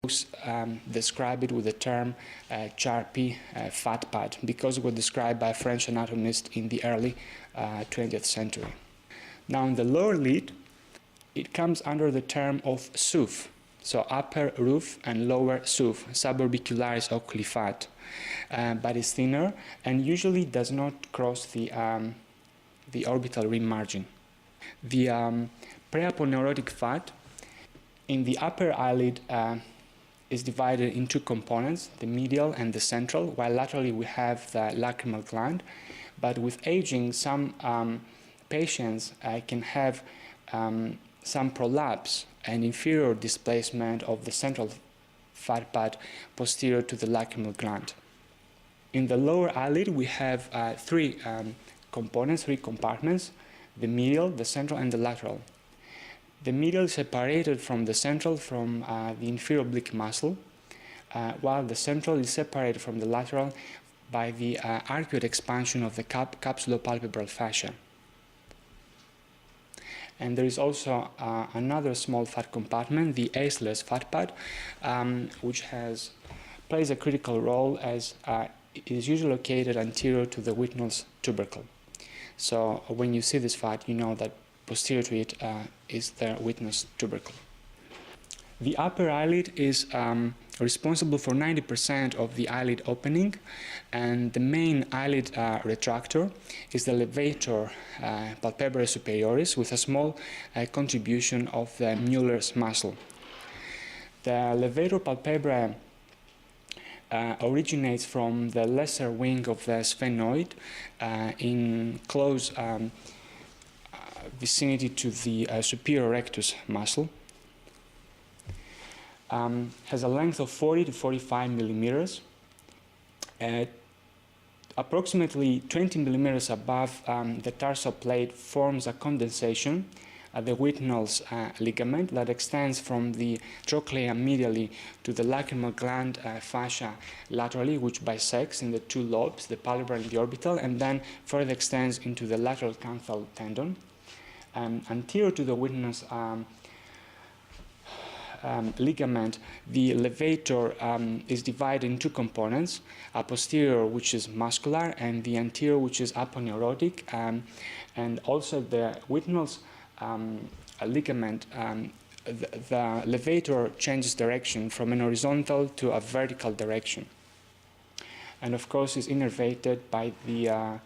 describe it with the term Charpy fat pad because it was described by a French anatomist in the early 20th century. Now in the lower lid, it comes under the term of SUF, so upper roof and lower SUF, suborbicularis oculi fat, but is thinner and usually does not cross the orbital rim margin. The preaponeurotic fat in the upper eyelid is divided in two components, the medial and the central, while laterally we have the lacrimal gland. But with aging, some patients can have some prolapse and inferior displacement of the central fat pad posterior to the lacrimal gland. In the lower eyelid, we have three components, three compartments, the medial, the central, and the lateral. The medial is separated from the central from the inferior oblique muscle, while the central is separated from the lateral by the arcuate expansion of the capsulopalpebral fascia. And there is also another small fat compartment, the acellus fat pad, which plays a critical role as it is usually located anterior to the Whitnell's tubercle. So when you see this fat, you know that posterior to it is the Whitnell's tubercle. The upper eyelid is responsible for 90% of the eyelid opening, and the main eyelid retractor is the levator palpebrae superioris with a small contribution of the Mueller's muscle. The levator palpebrae originates from the lesser wing of the sphenoid in close vicinity to the superior rectus muscle. Has a length of 40 to 45 millimeters. Approximately 20 millimeters above the tarsal plate forms a condensation at the Whitnell's ligament that extends from the trochlea medially to the lacrimal gland fascia laterally, which bisects in the two lobes, the palpebral and the orbital, and then further extends into the lateral canthal tendon. Anterior to the Whitnell's ligament, the levator is divided in two components, a posterior which is muscular and the anterior which is aponeurotic, and also the Whitnell's ligament, the levator changes direction from an horizontal to a vertical direction, and of course is innervated by the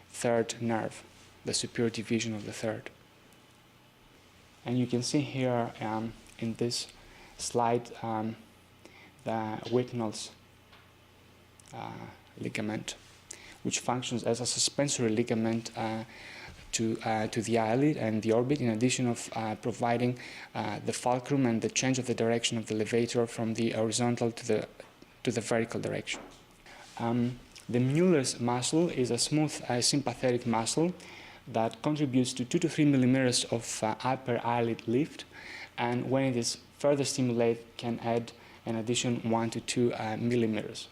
third nerve, the superior division of the third. And you can see here in this slide the Whitnell's ligament, which functions as a suspensory ligament to the eyelid and the orbit, in addition of providing the fulcrum and the change of the direction of the levator from the horizontal to the vertical direction. The Mueller's muscle is a smooth sympathetic muscle that contributes to 2 to 3 millimeters of upper eyelid lift, and when it is further stimulated can add an additional 1 to 2 millimeters.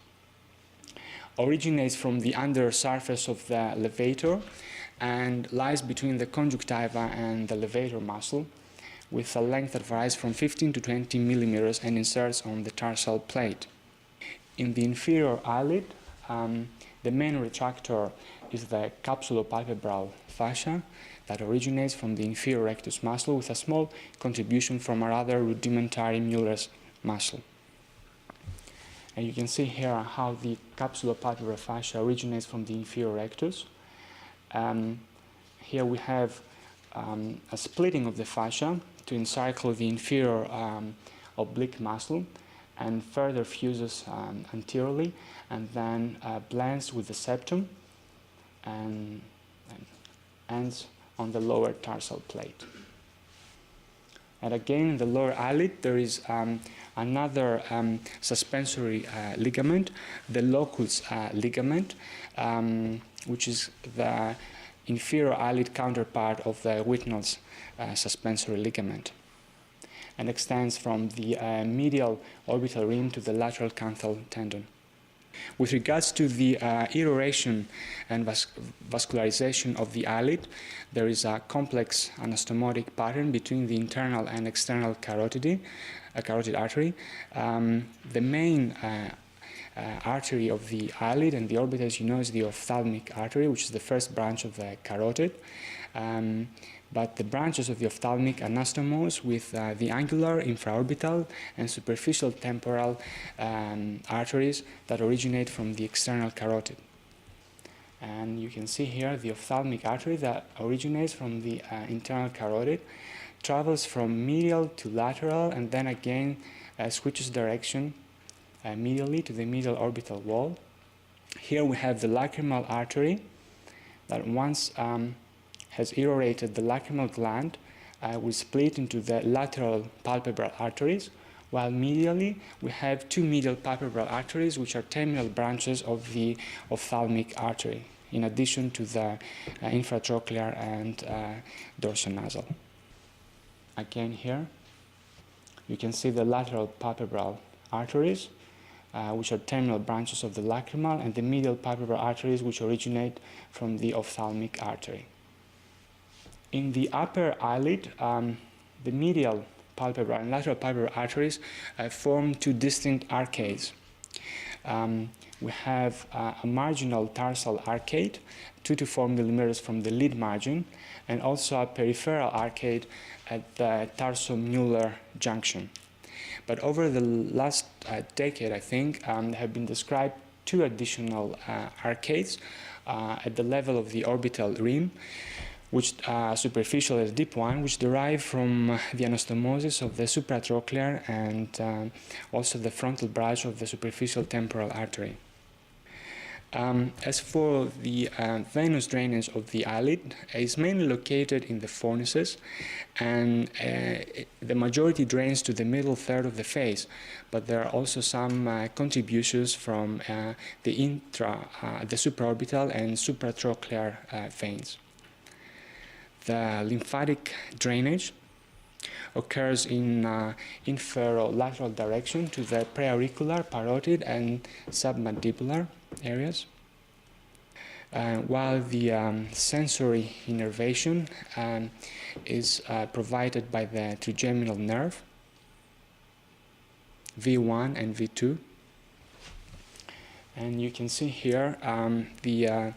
Originates from the under surface of the levator and lies between the conjunctiva and the levator muscle, with a length that varies from 15 to 20 millimeters and inserts on the tarsal plate. In the inferior eyelid, the main retractor is the capsulopalpebral fascia that originates from the inferior rectus muscle, with a small contribution from a rather rudimentary Mueller's muscle. And you can see here how the capsulopalpebral fascia originates from the inferior rectus. Here we have a splitting of the fascia to encircle the inferior oblique muscle, and further fuses anteriorly, and then blends with the septum and ends on the lower tarsal plate. And again, in the lower eyelid, there is another suspensory ligament, the locus ligament, which is the inferior eyelid counterpart of the Whitnell's suspensory ligament, and extends from the medial orbital rim to the lateral canthal tendon. With regards to the irroration and vascularization of the eyelid, there is a complex anastomotic pattern between the internal and external carotid artery. The main artery of the eyelid and the orbit, as you know, is the ophthalmic artery, which is the first branch of the carotid. But the branches of the ophthalmic anastomose with the angular, infraorbital, and superficial temporal arteries that originate from the external carotid. And you can see here the ophthalmic artery that originates from the internal carotid, travels from medial to lateral, and then again switches direction medially to the medial orbital wall. Here we have the lacrimal artery that once has irrorated the lacrimal gland, will split into the lateral palpebral arteries, while medially we have two medial palpebral arteries, which are terminal branches of the ophthalmic artery, in addition to the infratrochlear and dorsonasal. Again here, you can see the lateral palpebral arteries, which are terminal branches of the lacrimal, and the medial palpebral arteries, which originate from the ophthalmic artery. In the upper eyelid, the medial palpebral and lateral palpebral arteries form two distinct arcades. We have a marginal tarsal arcade, 2 to 4 millimeters from the lid margin, and also a peripheral arcade at the tarso-Mueller junction. But over the last decade, I think, there have been described two additional arcades at the level of the orbital rim, which superficial and deep one, which derive from the anastomosis of the supratrochlear and also the frontal branch of the superficial temporal artery. As for the venous drainage of the eyelid, it is mainly located in the fornices, and the majority drains to the middle third of the face, but there are also some contributions from the supraorbital and supratrochlear veins. The lymphatic drainage occurs in inferolateral direction to the preauricular, parotid, and submandibular areas, while the sensory innervation is provided by the trigeminal nerve, V1 and V2. And you can see here the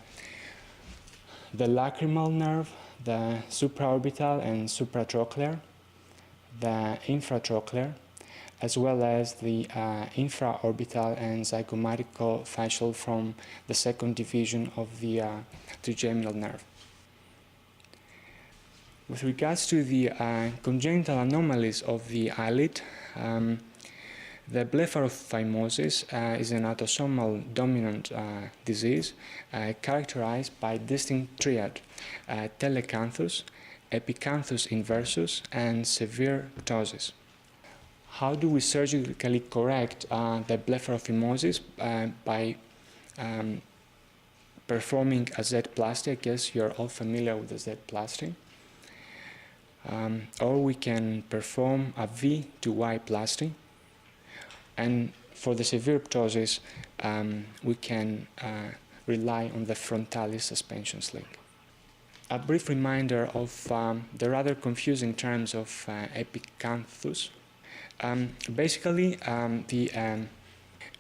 lacrimal nerve, the supraorbital and supratrochlear, the infratrochlear, as well as the infraorbital and zygomatico-fascial from the second division of the trigeminal nerve. With regards to the congenital anomalies of the eyelid, the blepharophimosis is an autosomal dominant disease characterized by distinct triad, telecanthus, epicanthus inversus, and severe ptosis. How do we surgically correct the blepharophimosis? By performing a Z-plasty. I guess you're all familiar with the Z-plasty. Or we can perform a V to Y plasty. And for the severe ptosis, we can rely on the frontalis suspension sling. A brief reminder of the rather confusing terms of epicanthus. Basically, the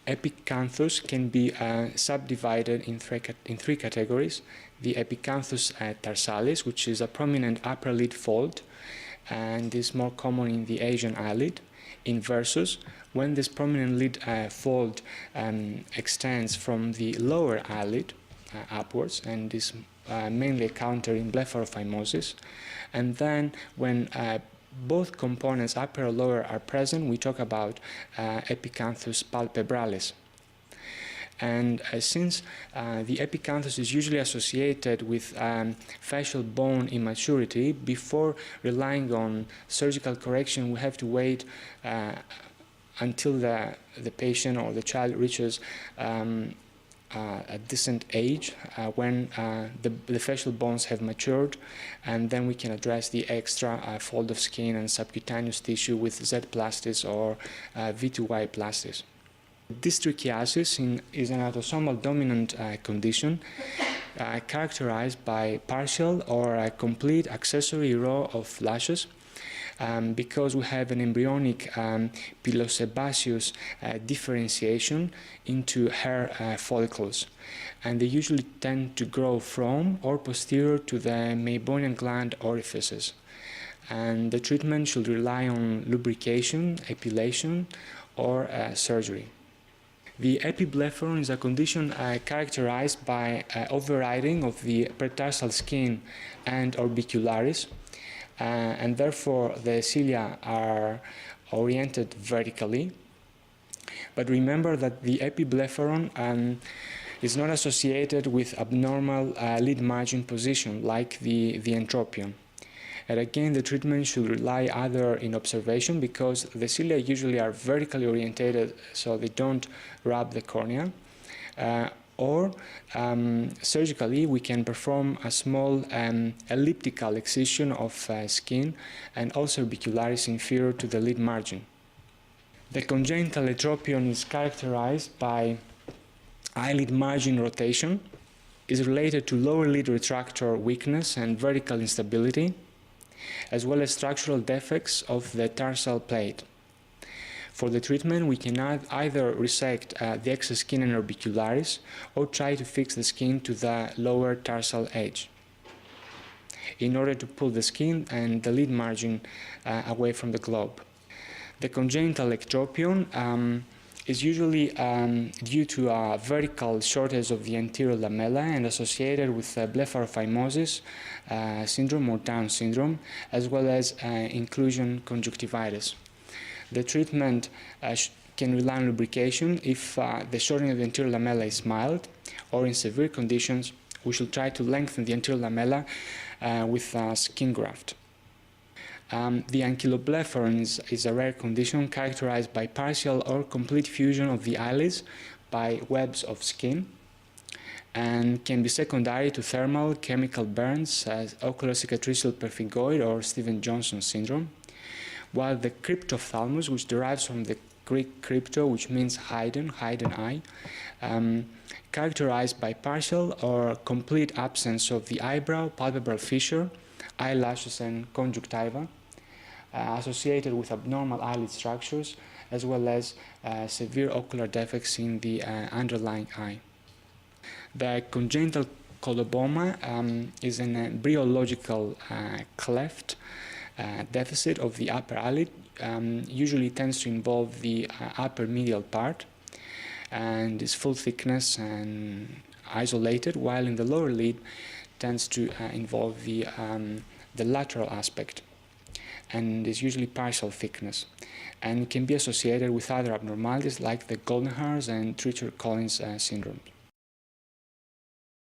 epicanthus can be subdivided in three categories. The epicanthus tarsalis, which is a prominent upper lid fold, and is more common in the Asian eyelid. Inversus, when this prominent lid fold extends from the lower eyelid upwards, and is mainly encountered in blepharophimosis. And then when both components, upper or lower, are present, we talk about epicanthus palpebralis. And since the epicanthus is usually associated with facial bone immaturity, before relying on surgical correction, we have to wait until the patient or the child reaches a decent age when the facial bones have matured, and then we can address the extra fold of skin and subcutaneous tissue with Z-plasties or V2Y plasties. Dystrichiasis is an autosomal dominant condition characterized by partial or a complete accessory row of lashes because we have an embryonic pilosebaceous differentiation into hair follicles, and they usually tend to grow from or posterior to the meibomian gland orifices. And the treatment should rely on lubrication, epilation, or surgery. The epiblepharon is a condition characterized by overriding of the pretarsal skin and orbicularis, and therefore the cilia are oriented vertically. But remember that the epiblepharon is not associated with abnormal lid margin position like the entropion. And again, the treatment should rely either in observation, because the cilia usually are vertically orientated so they don't rub the cornea, or surgically we can perform a small elliptical excision of skin and also orbicularis inferior to the lid margin. The congenital entropion is characterized by eyelid margin rotation, is related to lower lid retractor weakness and vertical instability, as well as structural defects of the tarsal plate. For the treatment, we can either resect the excess skin and orbicularis or try to fix the skin to the lower tarsal edge in order to pull the skin and the lid margin away from the globe. The congenital ectropion is usually due to a vertical shortage of the anterior lamella and associated with blepharophimosis syndrome or Down syndrome, as well as inclusion conjunctivitis. The treatment can rely on lubrication if the shortening of the anterior lamella is mild, or in severe conditions, we should try to lengthen the anterior lamella with a skin graft. The ankyloblepharon is a rare condition characterized by partial or complete fusion of the eyelids by webs of skin, and can be secondary to thermal chemical burns as ocular cicatricial pemphigoid or Stevens-Johnson syndrome, while the cryptophthalmos, which derives from the Greek crypto, which means hidden eye, characterized by partial or complete absence of the eyebrow, palpebral fissure, eyelashes and conjunctiva, associated with abnormal eyelid structures, as well as severe ocular defects in the underlying eye. The congenital coloboma is an embryological cleft deficit of the upper eyelid, usually tends to involve the upper medial part and is full thickness and isolated, while in the lower lid tends to involve the lateral aspect and is usually partial thickness, and can be associated with other abnormalities like the Goldenhar's and Treacher-Collins syndrome.